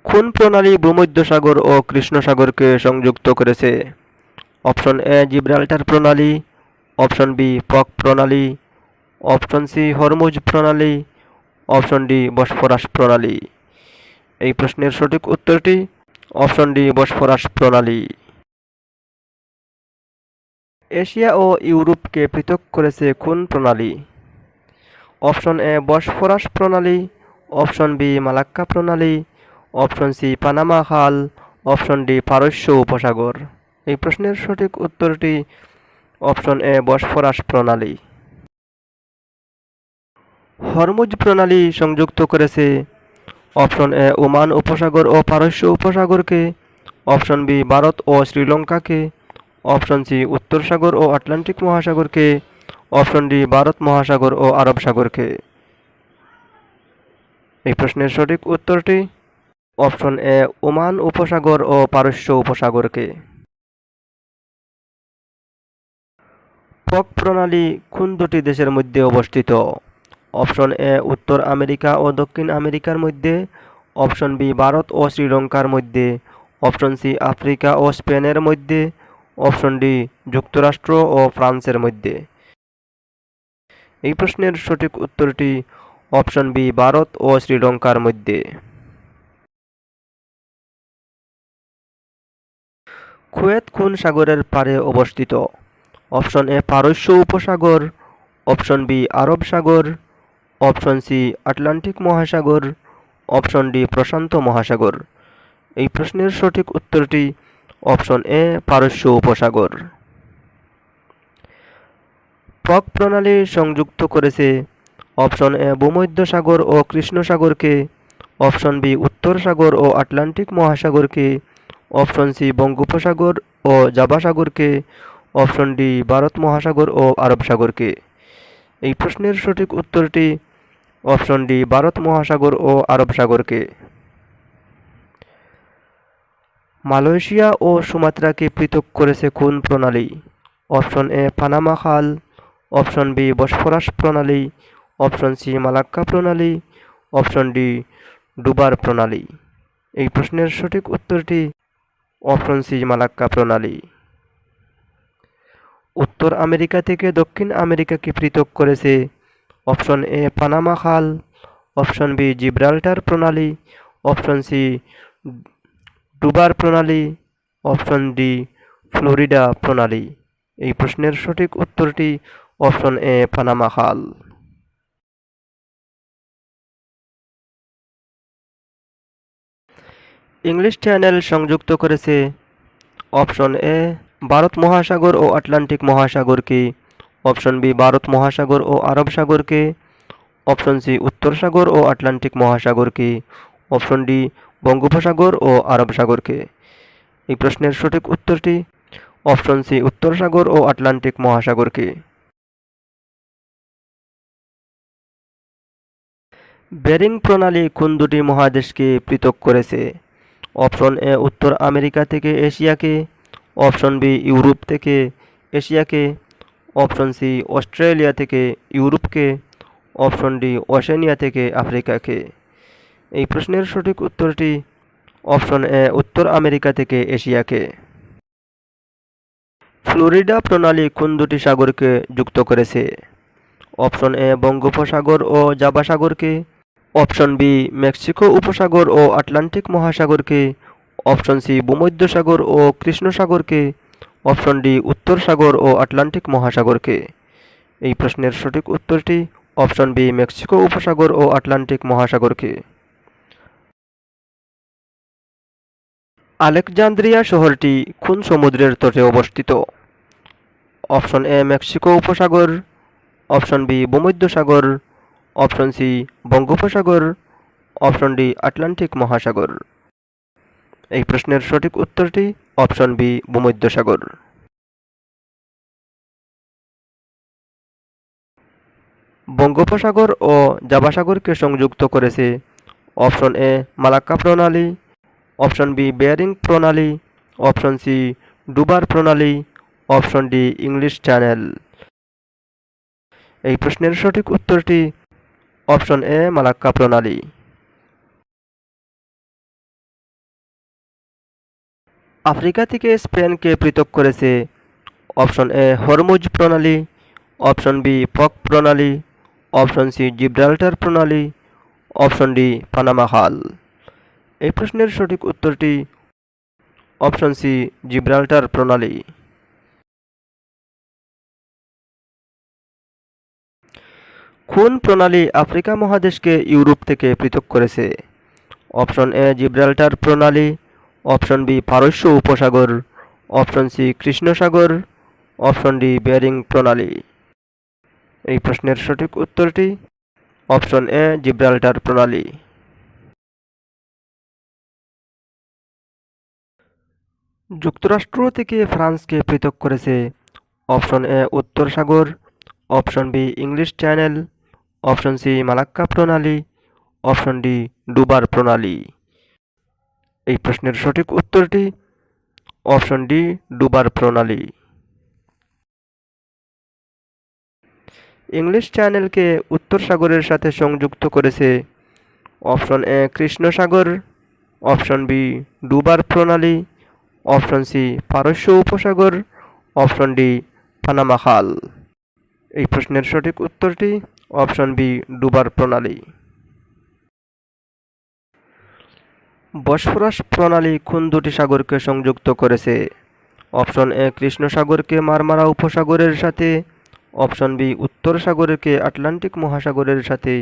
কোন প্রণালী ভূমধ্যসাগর ও কৃষ্ণ সাগরকে সংযুক্ত করেছে? অপশন এ জিব্রাল্টার প্রণালী, অপশন বি পক প্রণালী, অপশন সি হরমুজ প্রণালী, অপশন ডি বসফরাস প্রণালী। এই প্রশ্নের সঠিক উত্তরটি অপশন ডি বসফরাস প্রণালী। এশিয়া ও ইউরোপকে পৃথক করেছে কোন প্রণালী? অপশন এ বসফরাস প্রণালী, অপশন বি মালাক্কা প্রণালী, অপশন সি পানামা খাল, অপশন ডি পারস্য উপসাগর। এই প্রশ্নের সঠিক উত্তরটি অপশন এ বসফরাস প্রণালী। হরমুজ প্রণালী সংযুক্ত করেছে অপশন এ ওমান উপসাগর ও পারস্য উপসাগরকে, অপশন বি ভারত ও শ্রীলঙ্কাকে, অপশন সি উত্তর সাগর ও আটলান্টিক মহাসাগরকে, অপশন ডি ভারত মহাসাগর ও আরব সাগরকে। এই প্রশ্নের সঠিক উত্তরটি অপশন এ ওমান উপসাগর ও পারস্য উপসাগরকে। পক প্রণালী কোন দুটি দেশের মধ্যে অবস্থিত? অপশন এ উত্তর আমেরিকা ও দক্ষিণ আমেরিকার মধ্যে, অপশন বি ভারত ও শ্রীলঙ্কার মধ্যে, অপশন সি আফ্রিকা ও স্পেনের মধ্যে, অপশন ডি যুক্তরাষ্ট্র ও ফ্রান্সের মধ্যে। এই প্রশ্নের সঠিক উত্তরটি অপশন বি ভারত ও শ্রীলঙ্কার মধ্যে। কুয়েত কোন সাগরের পাড়ে অবস্থিত? অপশন এ পারস্য উপসাগর, অপশন বি আরব সাগর, অপশন সি আটলান্টিক মহাসাগর, অপশন ডি প্রশান্ত মহাসাগর। এই প্রশ্নের সঠিক উত্তরটি অপশন এ পারস্য উপসাগর। পক প্রণালী সংযুক্ত করেছে অপশন এ ভূমধ্যসাগর ও কৃষ্ণ সাগরকে, অপশন বি উত্তর সাগর ও আটলান্টিক মহাসাগরকে, অপশন সি বঙ্গোপসাগর ও জাভা সাগরকে, অপশন ডি ভারত মহাসাগর ও আরব সাগরকে। এই প্রশ্নের সঠিক উত্তরটি অপশন ডি ভারত মহাসাগর ও আরব সাগরকে। মালয়েশিয়া ও সুমাত্রাকে পৃথক করেছে কোন প্রণালী? অপশন এ পানামা খাল, অপশন বি বসফরাস প্রণালী, অপশন সি মালাক্কা প্রণালী, অপশন ডি ডুবার প্রণালী। এই প্রশ্নের সঠিক উত্তরটি অপশন সি মালাক্কা প্রণালী। উত্তর আমেরিকা থেকে দক্ষিণ আমেরিকাকে পৃথক করেছে অপশন এ পানামা খাল, অপশন বি জিব্রাল্টার প্রণালী, অপশন সি ডুবার প্রণালী, অপশন ডি ফ্লোরিডা প্রণালী। এই প্রশ্নের সঠিক উত্তরটি অপশন এ পানামা খাল। ইংলিশ চ্যানেল সংযুক্ত করেছে অপশন এ ভারত মহাসাগর ও আটলান্টিক মহাসাগরকে, অপশন বি ভারত মহাসাগর ও আরব সাগরকে, অপশন সি উত্তর সাগর ও আটলান্টিক মহাসাগরকে, অপশন ডি বঙ্গোপসাগর ও আরব সাগরকে। এই প্রশ্নের সঠিক উত্তরটি অপশন সি উত্তর সাগর ও আটলান্টিক মহাসাগরকে। বেরিং প্রণালী কোন দুটি মহাদেশকে পৃথক করেছে? অপশন এ উত্তর আমেরিকা থেকে এশিয়াকে, অপশন বি ইউরোপ থেকে এশিয়াকে, অপশন সি অস্ট্রেলিয়া থেকে ইউরোপকে, অপশন ডি ওশেনিয়া থেকে আফ্রিকাকে। এই প্রশ্নের সঠিক উত্তরটি অপশন এ উত্তর আমেরিকা থেকে এশিয়াকে। ফ্লোরিডা প্রণালী কোন দুটি সাগরকে যুক্ত করেছে? অপশন এ বঙ্গোপসাগর ও জাভা সাগরকে, অপশন বি মেক্সিকো উপসাগর ও আটলান্টিক মহাসাগরকে, অপশন সি ভূমধ্যসাগর ও কৃষ্ণ সাগরকে, অপশন ডি উত্তর সাগর ও আটলান্টিক মহাসাগরকে। এই প্রশ্নের সঠিক উত্তরটি অপশন বি মেক্সিকো উপসাগর ও আটলান্টিক মহাসাগরকে। আলেকজান্দ্রিয়া শহরটি কোন সমুদ্রের তটে অবস্থিত? অপশন এ মেক্সিকো উপসাগর, অপশন বি ভূমধ্যসাগর, অপশন সি বঙ্গোপসাগর, অপশন ডি আটলান্টিক মহাসাগর। এই প্রশ্নের সঠিক উত্তরটি অপশন বি ভূমধ্যসাগর। বঙ্গোপসাগর ও জাভা সাগরকে সংযুক্ত করেছে অপশন এ মালাক্কা প্রণালী, অপশন বি বেয়ারিং প্রণালী, অপশন সি ডুবার প্রণালী, অপশন ডি ইংলিশ চ্যানেল। এই প্রশ্নের সঠিক উত্তরটি অপশন এ মালাক্কা প্রণালী। আফ্রিকা থেকে স্পেনকে পৃথক করেছে? অপশন এ হরমুজ প্রণালী, অপশন বি পক প্রণালী, অপশন সি জিব্রাল্টার প্রণালী, অপশন ডি পানামা খাল। এই প্রশ্নের সঠিক উত্তরটি অপশন সি জিব্রাল্টার প্রণালী। কোন প্রণালী আফ্রিকা মহাদেশকে ইউরোপ থেকে পৃথক করেছে? অপশন এ জিব্রাল্টার প্রণালী, অপশন বি পারস্য উপসাগর, অপশন সি কৃষ্ণ সাগর, অপশন ডি বেরিং প্রণালী। এই প্রশ্নের সঠিক উত্তরটি অপশন এ জিব্রাল্টার প্রণালী। যুক্তরাষ্ট্র থেকে ফ্রান্সকে পৃথক করেছে? অপশন এ উত্তর সাগর, option B English Channel, option C Malacca প্রণালী, অপশন ডি ডুবার প্রণালী। এই প্রশ্নের সঠিক উত্তরটি অপশন ডি ডুবার প্রণালী। ইংলিশ চ্যানেলকে উত্তর সাগরের সাথে সংযুক্ত করেছে? অপশন এ কৃষ্ণ সাগর, অপশন বি ডুবার প্রণালী, অপশন সি পারস্য উপসাগর, অপশন ডি পানামা খাল। এই প্রশ্নের সঠিক উত্তরটি অপশন বি ডুবার প্রণালী। বসফরাস প্রণালী কোন দুটি সাগরকে সংযুক্ত করেছে? অপশন এ কৃষ্ণ সাগরকে মারমারা উপসাগরের সাথে, অপশন বি উত্তর সাগরকে আটলান্টিক মহাসাগরের সাথে,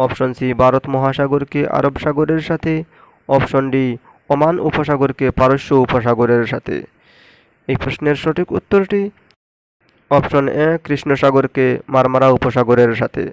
অপশন সি ভারত মহাসাগরকে আরব সাগরের সাথে, অপশন ডি ওমান উপসাগরকে পারস্য উপসাগরের সাথে। এই প্রশ্নের সঠিক উত্তরটি অপশন এ কৃষ্ণ সাগরকে মারমারা উপসাগরের সাথে।